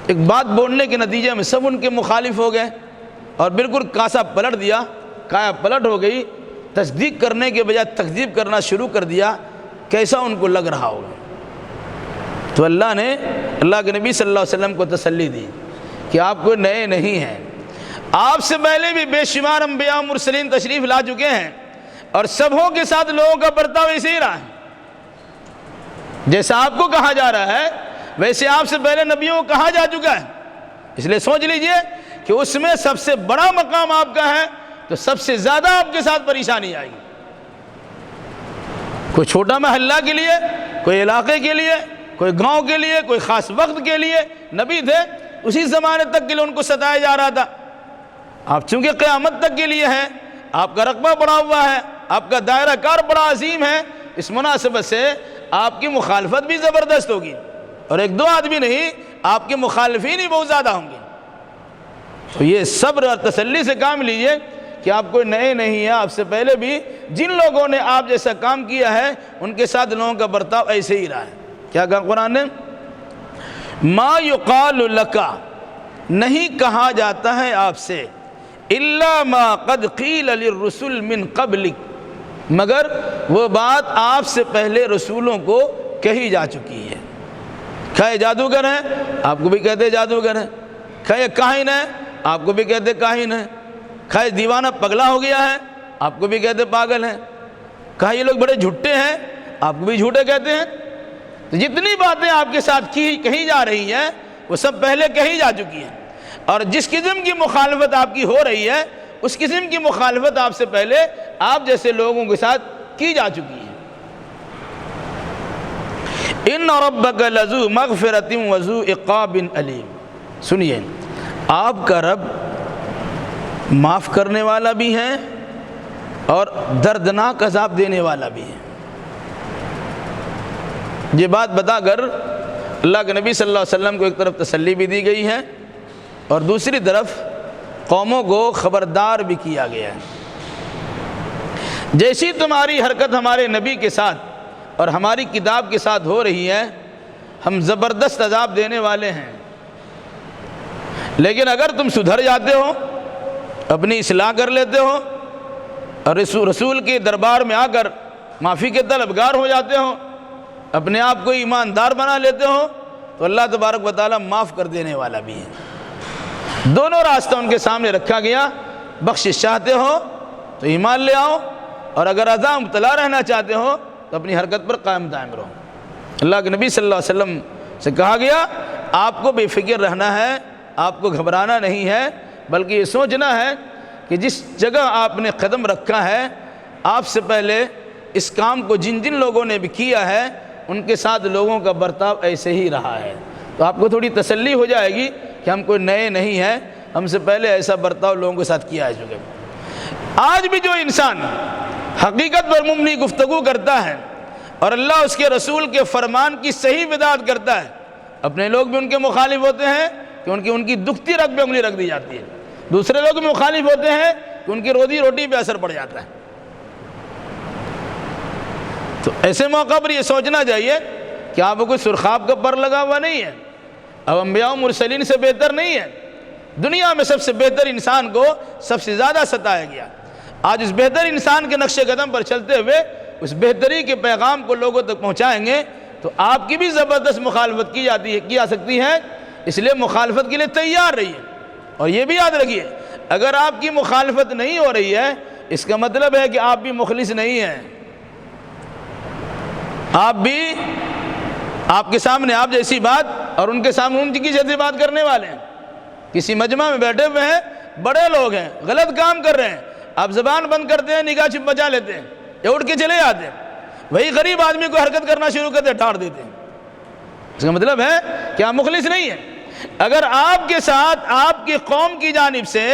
Speaker 1: ایک بات بولنے کے نتیجے میں سب ان کے مخالف ہو گئے اور بالکل کاسا پلٹ دیا، کایا پلٹ ہو گئی، تصدیق کرنے کے بجائے تکذیب کرنا شروع کر دیا، کیسا ان کو لگ رہا ہوگا۔ تو اللہ نے اللہ کے نبی صلی اللہ علیہ وسلم کو تسلی دی کہ آپ کوئی نئے نہیں ہیں، آپ سے پہلے بھی بے شمار انبیاء و مرسلین تشریف لا چکے ہیں اور سبوں کے ساتھ لوگوں کا برتاؤ ایسے ہی رہا ہے، جیسا آپ کو کہا جا رہا ہے ویسے آپ سے پہلے نبیوں کو کہا جا چکا ہے۔ اس لیے سوچ لیجئے کہ اس میں سب سے بڑا مقام آپ کا ہے تو سب سے زیادہ آپ کے ساتھ پریشانی آئے گی۔ کوئی چھوٹا محلہ کے لیے، کوئی علاقے کے لیے، کوئی گاؤں کے لیے، کوئی خاص وقت کے لیے نبی تھے، اسی زمانے تک کے لیے ان کو ستایا جا رہا تھا۔ آپ چونکہ قیامت تک کے لیے ہیں، آپ کا رقبہ بڑا ہوا ہے، آپ کا دائرہ کار بڑا عظیم ہے، اس مناسبت سے آپ کی مخالفت بھی زبردست ہوگی، اور ایک دو آدمی نہیں، آپ کے مخالفین ہی بہت زیادہ ہوں گے۔ تو یہ صبر اور تسلی سے کام لیجئے کہ آپ کوئی نئے نہیں ہیں، آپ سے پہلے بھی جن لوگوں نے آپ جیسا کام کیا ہے ان کے ساتھ لوگوں کا برتاؤ ایسے ہی رہا ہے۔ کیا کہا قرآن نے؟ ما یقال لک، نہیں کہا جاتا ہے آپ سے، الا ما قد قیل للرسل من قبلک، مگر وہ بات آپ سے پہلے رسولوں کو کہی جا چکی ہے۔ کہے جادوگر ہیں، آپ کو بھی کہتے جادوگر ہیں۔ کہے کاہن ہیں، آپ کو بھی کہتے کاہن ہیں۔ کہے دیوانہ پگلا ہو گیا ہے، آپ کو بھی کہتے پاگل ہیں۔ کہا یہ لوگ بڑے جھوٹے ہیں، آپ کو بھی جھوٹے کہتے ہیں۔ تو جتنی باتیں آپ کے ساتھ کہی جا رہی ہیں وہ سب پہلے کہی جا چکی ہیں، اور جس قسم کی مخالفت آپ کی ہو رہی ہے اس قسم کی مخالفت آپ سے پہلے آپ جیسے لوگوں کے ساتھ کی جا چکی ہے۔ ان ربک لذو مغفرۃ وذو عقاب علیم، سنیے، آپ کا رب معاف کرنے والا بھی ہے اور دردناک عذاب دینے والا بھی ہے۔ یہ بات بتا کر اللہ کے نبی صلی اللہ علیہ وسلم کو ایک طرف تسلی بھی دی گئی ہے اور دوسری طرف قوموں کو خبردار بھی کیا گیا ہے۔ جیسی تمہاری حرکت ہمارے نبی کے ساتھ اور ہماری کتاب کے ساتھ ہو رہی ہے، ہم زبردست عذاب دینے والے ہیں، لیکن اگر تم سدھر جاتے ہو، اپنی اصلاح کر لیتے ہو اور رسول کے دربار میں آ کر معافی کے طلبگار ہو جاتے ہو، اپنے آپ کو ایماندار بنا لیتے ہو، تو اللہ تبارک و تعالیٰ معاف کر دینے والا بھی ہے۔ دونوں راستہ ان کے سامنے رکھا گیا، بخشش چاہتے ہو تو ایمان لے آؤ، اور اگر عذاب مبتلا رہنا چاہتے ہو تو اپنی حرکت پر قائم دائم رہو۔ اللہ کے نبی صلی اللہ علیہ وسلم سے کہا گیا آپ کو بے فکر رہنا ہے، آپ کو گھبرانا نہیں ہے، بلکہ یہ سوچنا ہے کہ جس جگہ آپ نے قدم رکھا ہے، آپ سے پہلے اس کام کو جن جن لوگوں نے بھی کیا ہے ان کے ساتھ لوگوں کا برتاؤ ایسے ہی رہا ہے، تو آپ کو تھوڑی تسلی ہو جائے گی کہ ہم کوئی نئے نہیں ہیں، ہم سے پہلے ایسا برتاؤ لوگوں کے ساتھ کیا ہے چکے۔ آج بھی جو انسان حقیقت پر مبنی گفتگو کرتا ہے اور اللہ اس کے رسول کے فرمان کی صحیح بدعت کرتا ہے، اپنے لوگ بھی ان کے مخالف ہوتے ہیں کہ ان کی دکھتی رگ پہ انگلی رکھ دی جاتی ہے، دوسرے لوگ بھی مخالف ہوتے ہیں کہ ان کی روزی روٹی پہ اثر پڑ جاتا ہے۔ تو ایسے موقع پر یہ سوچنا چاہیے کہ آپ کو کوئی سرخاب کا پر لگا ہوا نہیں ہے، اب انبیاء و مرسلین سے بہتر نہیں ہے۔ دنیا میں سب سے بہتر انسان کو سب سے زیادہ ستایا گیا، آج اس بہتر انسان کے نقش قدم پر چلتے ہوئے اس بہتری کے پیغام کو لوگوں تک پہنچائیں گے تو آپ کی بھی زبردست مخالفت کی جا سکتی ہے، اس لیے مخالفت کے لیے تیار رہیے۔ اور یہ بھی یاد رکھیے، اگر آپ کی مخالفت نہیں ہو رہی ہے اس کا مطلب ہے کہ آپ بھی مخلص نہیں ہیں، آپ کے سامنے آپ جیسی بات اور ان کے سامنے ان کی جیسی بات کرنے والے ہیں۔ کسی مجمع میں بیٹھے ہوئے ہیں، بڑے لوگ ہیں، غلط کام کر رہے ہیں، آپ زبان بند کرتے ہیں، نگاہ چھپ بچا لیتے ہیں یا اٹھ کے چلے جاتے ہیں، وہی غریب آدمی کو حرکت کرنا شروع کرتے ٹھاڑ دیتے ہیں، اس کا مطلب ہے کہ آپ مخلص نہیں ہیں۔ اگر آپ کے ساتھ آپ کی قوم کی جانب سے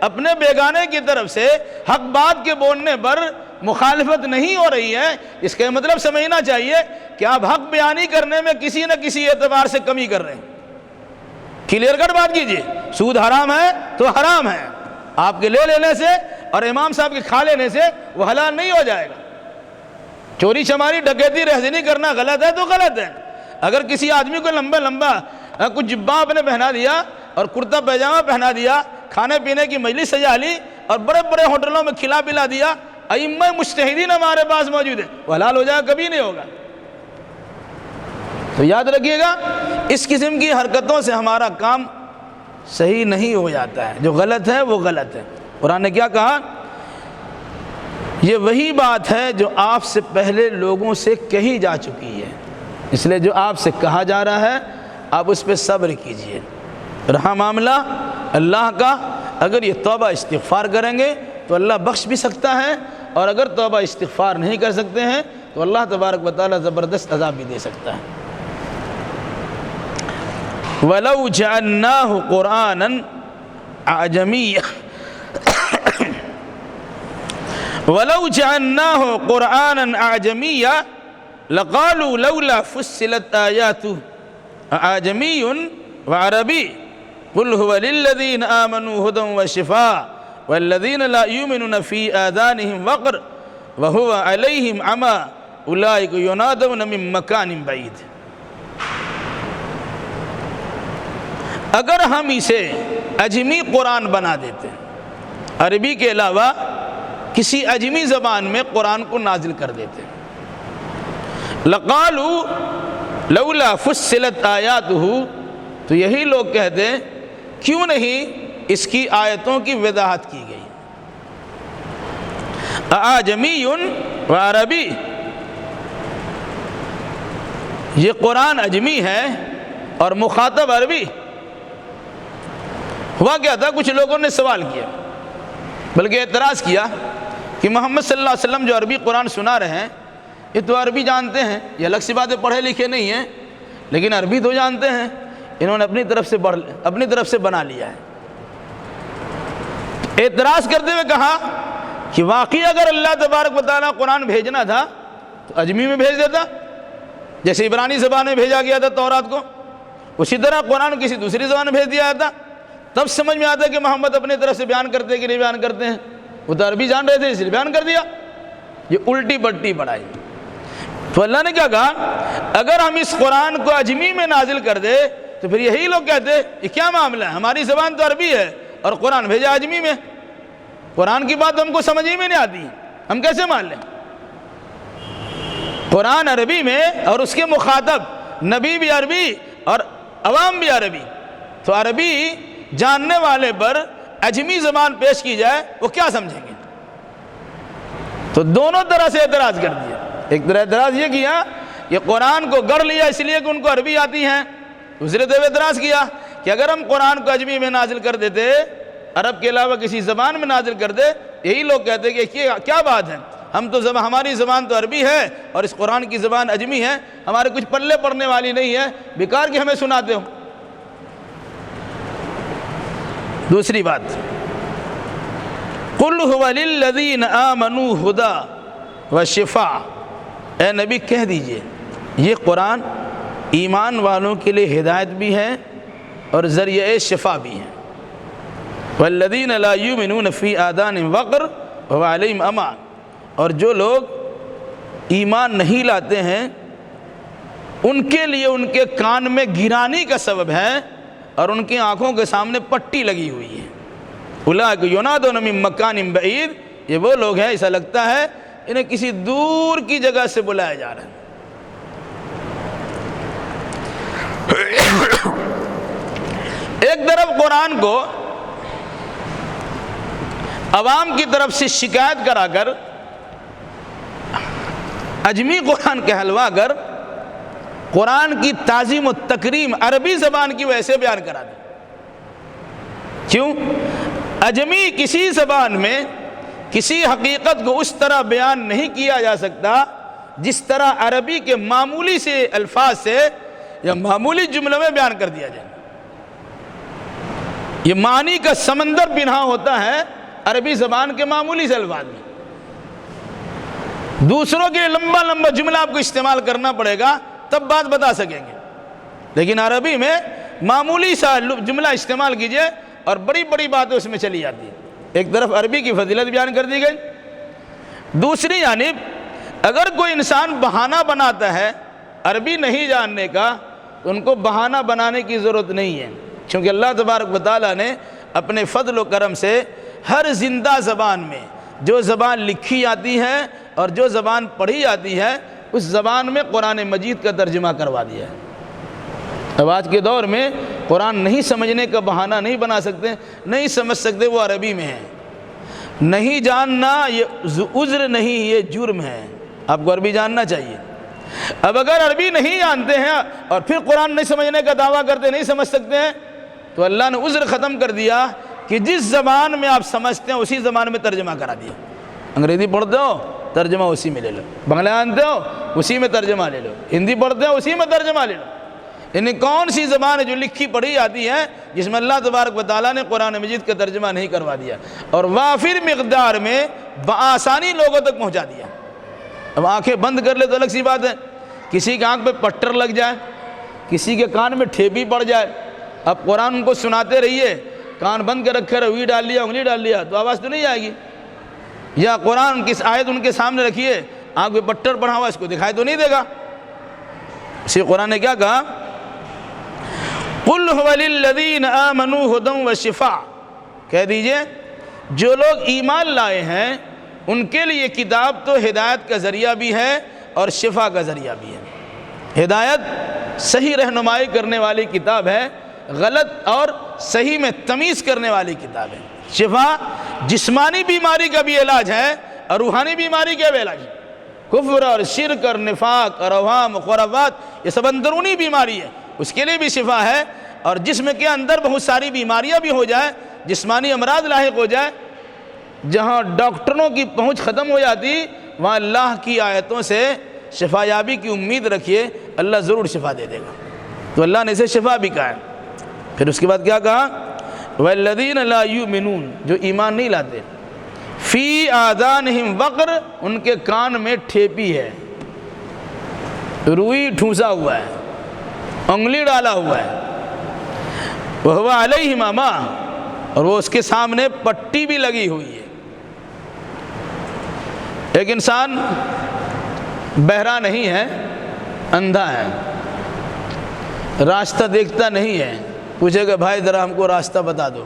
Speaker 1: اپنے بیگانے کی طرف سے حق بات کے بولنے پر مخالفت نہیں ہو رہی ہے، اس کا مطلب سمجھنا چاہیے کہ آپ حق بیانی کرنے میں کسی نہ کسی اعتبار سے کمی کر رہے ہیں۔ کلیئر کٹ بات کیجئے، سود حرام ہے تو حرام ہے، آپ کے لے لینے سے اور امام صاحب کے کھا لینے سے وہ حلال نہیں ہو جائے گا۔ چوری چماری ڈکیتی رہزنی کرنا غلط ہے تو غلط ہے۔ اگر کسی آدمی کو لمبا کچھ جبہ اپنے پہنا دیا اور کرتا پیجامہ پہنا دیا، کھانے پینے کی مجلس سجا لی اور بڑے بڑے ہوٹلوں میں کھلا پلا دیا، ائمہ مجتہدین ہمارے پاس موجود ہیں، وہ حلال ہو جائے گا؟ کبھی نہیں ہوگا۔ تو یاد رکھیے گا، اس قسم کی حرکتوں سے ہمارا کام صحیح نہیں ہو جاتا ہے، جو غلط ہے وہ غلط ہے۔ قرآن نے کیا کہا؟ یہ وہی بات ہے جو آپ سے پہلے لوگوں سے کہی جا چکی ہے، اس لیے جو آپ سے کہا جا رہا ہے آپ اس پہ صبر کیجئے۔ رہا معاملہ اللہ کا، اگر یہ توبہ استغفار کریں گے تو اللہ بخش بھی سکتا ہے، اور اگر توبہ استغفار نہیں کر سکتے ہیں تو اللہ تبارک و تعالیٰ زبردست عذاب بھی دے سکتا ہے۔ وَلَوْ جَعَلْنَاهُ قُرْآنًا أَعْجَمِيًّا وَلَوْ جَعَلْنَاهُ قُرْآنًا أَعْجَمِيًّا لَقَالُوا لَوْلَا فُصِّلَتْ آيَاتُهُ أَعْجَمِيٌّ وَعَرَبِيٌّ قُلْ هُوَ لِلَّذِينَ آمَنُوا هُدًى وَشِفَاءٌ وَالَّذِينَ لَا يُؤْمِنُونَ فِي آذَانِهِمْ وَقْرٌ وَهُوَ عَلَيْهِمْ عَمًى أُولَٰئِكَ يُنَادَوْنَ مِن مَّكَانٍ بَعِيدٍ۔ اگر ہم اسے اجمی قرآن بنا دیتے، عربی کے علاوہ کسی اجمی زبان میں قرآن کو نازل کر دیتے، لقالوا لولا فصلت آیاتہ، تو یہی لوگ کہتے کیوں نہیں اس کی آیتوں کی وضاحت کی گئی، اعجمی و عربی، یہ قرآن اجمی ہے اور مخاطب عربی۔ ہوا کیا تھا، کچھ لوگوں نے سوال کیا، بلکہ اعتراض کیا کہ محمد صلی اللہ علیہ وسلم جو عربی قرآن سنا رہے ہیں یہ تو عربی جانتے ہیں، یہ الگ سی بات ہے، پڑھے لکھے نہیں ہیں، لیکن عربی تو جانتے ہیں، انہوں نے اپنی طرف سے بنا لیا ہے۔ اعتراض کرتے ہوئے کہا کہ واقعی اگر اللہ تبارک و تعالیٰ قرآن بھیجنا تھا تو اجمی میں بھیج دیتا، جیسے عبرانی زبان میں بھیجا گیا تھا تورات کو، اسی طرح قرآن کسی دوسری زبان میں بھیج دیا جاتا، تب سمجھ میں آتا کہ محمد اپنے طرف سے بیان کرتے کہ نہیں بیان کرتے ہیں، وہ تو عربی جان رہے تھے اس لیے بیان کر دیا۔ یہ الٹی بٹی پڑھائی۔ تو اللہ نے کیا کہا، اگر ہم اس قرآن کو اجمی میں نازل کر دے تو پھر یہی لوگ کہتے یہ کیا معاملہ ہے، ہماری زبان تو عربی ہے اور قرآن بھیجا اجمی میں، قرآن کی بات ہم کو سمجھ ہی میں نہیں آتی، ہم کیسے مان لیں؟ قرآن عربی میں اور اس کے مخاطب نبی بھی عربی اور عوام بھی عربی، تو عربی جاننے والے پر اجمی زبان پیش کی جائے وہ کیا سمجھیں گے؟ تو دونوں طرح سے اعتراض کر دیا۔ ایک طرح اعتراض یہ کیا کہ قرآن کو گڑھ لیا اس لیے کہ ان کو عربی آتی ہیں، دوسرے طرف اعتراض کیا کہ اگر ہم قرآن کو اجمی میں نازل کر دیتے، عرب کے علاوہ کسی زبان میں نازل کر دے، یہی لوگ کہتے کہ کیا بات ہے، ہم تو ہماری زبان تو عربی ہے اور اس قرآن کی زبان اجمی ہے، ہمارے کچھ پلے پڑنے والی نہیں ہے، بیکار کی ہمیں سناتے ہو۔ دوسری بات، قل هو للذین آمنوا ھدی وشفاء، اے نبی کہہ دیجئے یہ قرآن ایمان والوں کے لیے ہدایت بھی ہے اور ذریعہ شفا بھی ہے، والذین لا یؤمنون فی آذانہم وقر وہو علیہم عمی، اور جو لوگ ایمان نہیں لاتے ہیں ان کے لیے ان کے کان میں گرانی کا سبب ہے اور ان کی آنکھوں کے سامنے پٹی لگی ہوئی ہے۔ اولئک ینادون من مکان بعید، یہ وہ لوگ ہیں ایسا لگتا ہے انہیں کسی دور کی جگہ سے بلایا جا رہا ہے۔ ایک طرف قرآن کو عوام کی طرف سے شکایت کرا کر اجمی قرآن کہلوا کر قرآن کی تعظیم و تکریم عربی زبان کی وجہ سے بیان کرا دی۔ کیوں؟ اجمی کسی زبان میں کسی حقیقت کو اس طرح بیان نہیں کیا جا سکتا جس طرح عربی کے معمولی سے الفاظ سے یا معمولی جملوں میں بیان کر دیا جائے۔ یہ معنی کا سمندر پنہا ہوتا ہے عربی زبان کے معمولی سے الفاظ میں، دوسروں کے لمبا لمبا جملہ آپ کو استعمال کرنا پڑے گا تب بات بتا سکیں گے، لیکن عربی میں معمولی سا جملہ استعمال کیجئے اور بڑی بڑی باتیں اس میں چلی جاتی ہیں۔ ایک طرف عربی کی فضیلت بیان کر دی گئی، دوسری جانب اگر کوئی انسان بہانہ بناتا ہے عربی نہیں جاننے کا تو ان کو بہانہ بنانے کی ضرورت نہیں ہے، کیونکہ اللہ تبارک و تعالیٰ نے اپنے فضل و کرم سے ہر زندہ زبان میں جو زبان لکھی جاتی ہے اور جو زبان پڑھی جاتی ہے اس زبان میں قرآن مجید کا ترجمہ کروا دیا ہے۔ اب آج کے دور میں قرآن نہیں سمجھنے کا بہانہ نہیں بنا سکتے، نہیں سمجھ سکتے وہ عربی میں ہے، نہیں جاننا یہ عذر نہیں، یہ جرم ہے، آپ کو عربی جاننا چاہیے۔ اب اگر عربی نہیں جانتے ہیں اور پھر قرآن نہیں سمجھنے کا دعویٰ کرتے نہیں سمجھ سکتے ہیں تو اللہ نے عذر ختم کر دیا کہ جس زبان میں آپ سمجھتے ہیں اسی زبان میں ترجمہ کرا دیا۔ انگریزی پڑھتے ہو ترجمہ اسی میں لے لو، بنگلہ جانتے ہو اسی میں ترجمہ لے لو، ہندی پڑھتے ہو اسی میں ترجمہ لے لو۔ یعنی کون سی زبان ہے جو لکھی پڑھی جاتی ہے جس میں اللہ تبارک و تعالیٰ نے قرآن مجید کا ترجمہ نہیں کروا دیا اور وافر مقدار میں بآسانی لوگوں تک پہنچا دیا۔ اب آنکھیں بند کر لے تو الگ سی بات ہے، کسی کی آنکھ پہ پٹر لگ جائے، کسی کے کان میں ٹھیپی پڑ جائے، اب قرآن ان کو سناتے رہیے، کان بند کر رکھے روی ڈال لیا، انگلی ڈال لیا تو آواز تو نہیں آئے گی، یا قرآن کس آیت ان کے سامنے رکھیے، آنکھ پہ پٹر پڑا ہوا اس کو دکھائی تو نہیں دے گا۔ اسی قرآن نے کیا کہا، قل هو للذین آمنوا ھدی وشفاء، کہہ دیجئے جو لوگ ایمان لائے ہیں ان کے لیے کتاب تو ہدایت کا ذریعہ بھی ہے اور شفا کا ذریعہ بھی ہے۔ ہدایت صحیح رہنمائی کرنے والی کتاب ہے، غلط اور صحیح میں تمیز کرنے والی کتاب ہے۔ شفا جسمانی بیماری کا بھی علاج ہے اور روحانی بیماری کا بھی علاج ہے۔ کفر اور شرک اور نفاق اور اوہام و خرافات، یہ سب اندرونی بیماری ہے، اس کے لیے بھی شفا ہے۔ اور جسم کے اندر بہت ساری بیماریاں بھی ہو جائیں، جسمانی امراض لاحق ہو جائے، جہاں ڈاکٹروں کی پہنچ ختم ہو جاتی، وہاں اللہ کی آیتوں سے شفا یابی کی امید رکھیے، اللہ ضرور شفا دے دے گا۔ تو اللہ نے اسے شفا بھی کہا ہے۔ پھر اس کے بعد کیا کہا؟ وَالَّذِينَ لَا يُؤْمِنُونَ، جو ایمان نہیں لاتے، فی آذانہم وقر، ان کے کان میں ٹھیپی ہے، روئی ٹھونسا ہوا ہے، انگلی ڈالا ہوا ہے، وَهُوَ عَلَيْهِمْ عَمًى، اور وہ اس کے سامنے پٹی بھی لگی ہوئی ہے۔ ایک انسان بہرا نہیں ہے، اندھا ہے، راستہ دیکھتا نہیں ہے، پوچھے گا بھائی ذرا ہم کو راستہ بتا دو،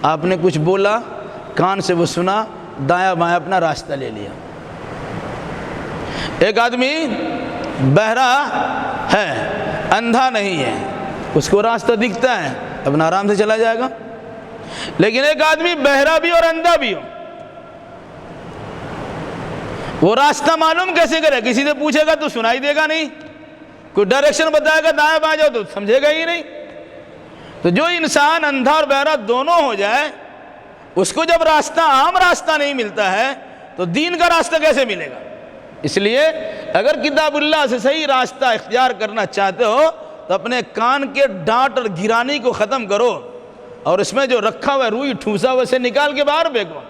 Speaker 1: آپ نے کچھ بولا، کان سے وہ سنا، دایاں بایاں اپنا راستہ لے لیا۔ ایک آدمی بہرا ہے، اندھا نہیں ہے، اس کو راستہ دکھتا ہے، اپنا آرام سے چلا جائے گا۔ لیکن ایک آدمی بہرا بھی اور اندھا بھی ہو، وہ راستہ معلوم کیسے کرے؟ کسی سے پوچھے گا تو سنائی دے گا نہیں، کوئی ڈائریکشن بتائے گا دائیں بائیں جاؤ تو سمجھے گا ہی نہیں۔ تو جو انسان اندھا اور بہرا دونوں ہو جائے، اس کو جب راستہ، عام راستہ نہیں ملتا ہے تو دین کا راستہ کیسے ملے گا؟ اس لیے اگر کتاب اللہ سے صحیح راستہ اختیار کرنا چاہتے ہو تو اپنے کان کے ڈانٹ اور گرانی کو ختم کرو، اور اس میں جو رکھا ہوا ہے روئی ٹھوسا ہوا اسے نکال کے باہر پھینکو۔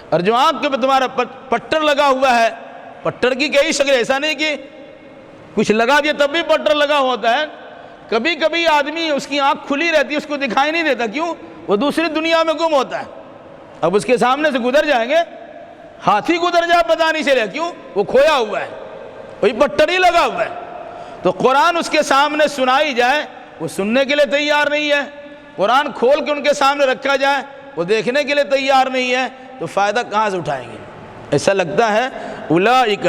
Speaker 1: اور جو آنکھ کے پہ تمہارا پٹر لگا ہوا ہے، پٹر کی کئی شکل، ایسا نہیں کہ کچھ لگا دیا تب بھی پٹر لگا ہوتا ہے۔ کبھی کبھی آدمی اس کی آنکھ کھلی رہتی ہے، اس کو دکھائی نہیں دیتا، کیوں؟ وہ دوسری دنیا میں گم ہوتا ہے۔ اب اس کے سامنے سے گزر جائیں گے، ہاتھی گزر جائے پتہ نہیں چلے، کیوں؟ وہ کھویا ہوا ہے، وہی پٹر ہی لگا ہوا ہے۔ تو قرآن اس کے سامنے سنائی جائے، وہ سننے کے لیے تیار نہیں ہے۔ قرآن کھول کے ان کے سامنے رکھا جائے، وہ دیکھنے کے لیے تیار نہیں ہے، تو فائدہ کہاں سے اٹھائیں گے؟ ایسا لگتا ہے اولئک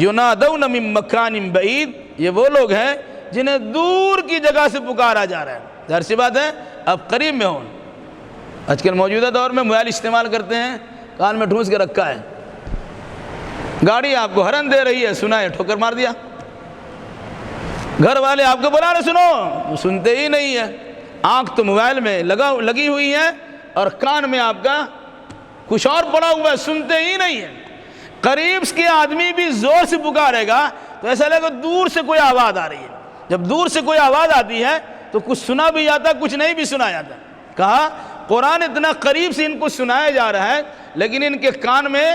Speaker 1: ینادون من مکان بعید، یہ وہ لوگ ہیں جنہیں دور کی جگہ سے پکارا جا رہا ہے۔ ظاہر سی بات ہے اب قریب میں ہوں۔ آج کل موجودہ دور میں موبائل استعمال کرتے ہیں، کان میں ٹھونس کے رکھا ہے، گاڑی آپ کو ہرن دے رہی ہے، سنا ہے ٹھوکر مار دیا، گھر والے آپ کو بلا رہے سنو، وہ سنتے ہی نہیں ہے۔ آنکھ تو موبائل میں لگی ہوئی ہے اور کان میں آپ کا کچھ اور پڑا ہوا ہے، سنتے ہی نہیں ہے۔ قریب کے آدمی بھی زور سے پکارے گا تو ایسا لگے دور سے کوئی آواز آ رہی ہے۔ جب دور سے کوئی آواز آتی ہے تو کچھ سنا بھی جاتا، کچھ نہیں بھی سنا جاتا۔ کہا قرآن اتنا قریب سے ان کو سنایا جا رہا ہے، لیکن ان کے کان میں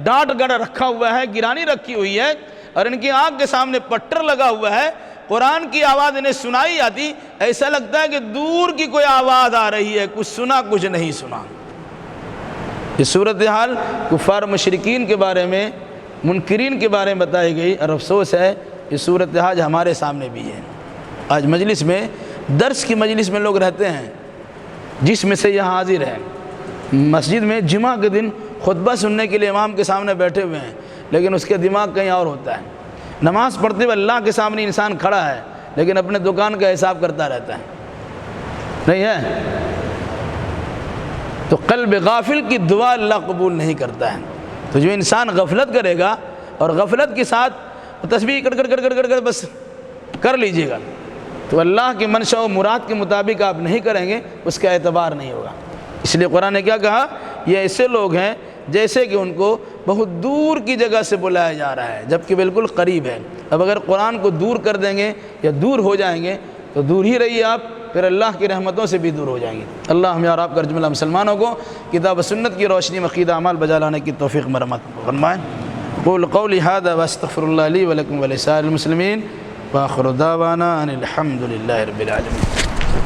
Speaker 1: ڈانٹ گڑ رکھا ہوا ہے، گرانی رکھی ہوئی ہے، اور ان کی آنکھ کے سامنے پٹر لگا ہوا ہے۔ قرآن کی آواز انہیں سنائی جاتی، ایسا لگتا ہے کہ دور کی کوئی آواز آ رہی ہے، کچھ سنا کچھ نہیں سنا۔ یہ صورتحال کفار مشرکین کے بارے میں، منکرین کے بارے میں بتائی گئی، اور افسوس ہے یہ صورتحال ہمارے سامنے بھی ہے۔ آج مجلس میں، درس کی مجلس میں لوگ رہتے ہیں، جس میں سے یہاں حاضر ہیں، مسجد میں جمعہ کے دن خطبہ سننے کے لیے امام کے سامنے بیٹھے ہوئے ہیں، لیکن اس کے دماغ کہیں اور ہوتا ہے۔ نماز پڑھتے ہوئے اللہ کے سامنے انسان کھڑا ہے، لیکن اپنے دکان کا حساب کرتا رہتا ہے، نہیں ہے؟ تو قلب غافل کی دعا اللہ قبول نہیں کرتا ہے۔ تو جو انسان غفلت کرے گا، اور غفلت کے ساتھ تسبیح کر بس کر لیجئے گا، تو اللہ کے منشا و مراد کے مطابق آپ نہیں کریں گے، اس کا اعتبار نہیں ہوگا۔ اس لیے قرآن نے کیا کہا؟ یہ ایسے لوگ ہیں جیسے کہ ان کو بہت دور کی جگہ سے بلایا جا رہا ہے، جبکہ بالکل قریب ہے۔ اب اگر قرآن کو دور کر دیں گے یا دور ہو جائیں گے تو دور ہی رہیے آپ، پھر اللہ کی رحمتوں سے بھی دور ہو جائیں گے۔ اللہ ہمیں اور آپ کا جملہ مسلمانوں کو کتاب و سنت کی روشنی میں عقیدہ اعمال بجا لانے کی توفیق مرحمت فرمائیں۔ قول قولی ھذا واستغفر اللہ لی ولکم ولسائر المسلمین، وآخر دعوانا ان الحمد للہ رب العالمین۔